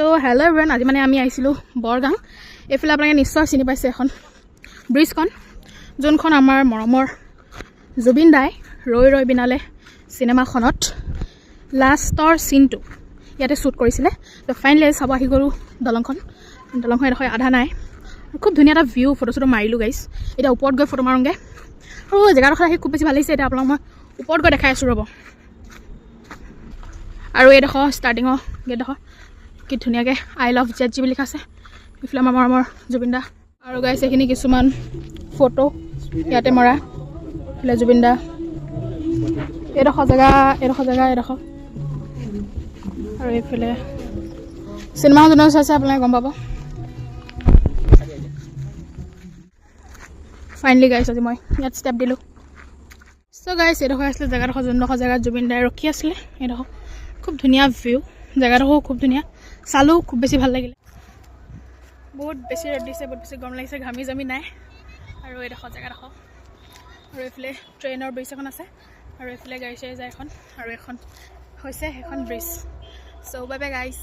তো hello' everyone, আজি মানে আমি আহিছিলোঁ বৰগাং। এইফালে আপোনালোকে নিশ্চয় চিনি পাইছে এখন ব্ৰিজখন, যোনখন আমাৰ মৰমৰ জুবিন দাই ৰৈ ৰৈ বিনালে চিনেমাখনত লাষ্টৰ চিনটো ইয়াতে শ্বুট কৰিছিলে। তো ফাইনেলি চাব আহি গ'লোঁ দলংখন এডোখৰ আধা নাই। খুব ধুনীয়া এটা ভিউ, ফটো চটো মাৰিলোঁ গাইছ। এতিয়া ওপৰত গৈ ফটো মাৰোঁগৈ। আৰু জেগাডোখৰ আহি খুব বেছি ভাল লাগিছে। এতিয়া আপোনালোক মই ওপৰত গৈ দেখাই আছোঁ ৰ'ব। আৰু এইডোখৰ ষ্টাৰ্টিঙৰ গেটডোখৰ কি ধুনীয়াকৈ আই লাভ জেট জি বুলি লিখা আছে। এইফালে আমাৰ মৰমৰ জুবিন দা। আৰু গাইছে এইখিনি কিছুমান ফটো ইয়াতে মৰা। এইফালে জুবিন দা, এইডোখৰ জেগা এইডোখৰ। আৰু এইফালে চিনেমাখন যোনে চাইছে আপোনালোকে গম পাব। ফাইনেলি গাইছ আজি মই ইয়াত ষ্টেপ দিলোঁ। চ' গাইছ এইডোখৰ আছিলে জেগাডোখৰ, যোনডোখৰ জেগাত জুবিন দাই ৰখি আছিলে। এইডোখৰ খুব ধুনীয়া ভিউ, জেগাডোখৰো খুব ধুনীয়া, চালোঁ খুব বেছি ভাল লাগিলে। বহুত বেছি ৰ'দ দিছে, বহুত বেছি গৰম লাগিছে, ঘামি জামি নাই। আৰু এইডোখৰ জেগাডোখৰ, আৰু এইফালে ট্ৰেইনৰ ব্ৰিজ এখন আছে, আৰু এইফালে গাড়ী চাড়ী যায় এখন, আৰু এখন হৈছে সেইখন ব্ৰিজ। চ' বাই বাই গাইছ।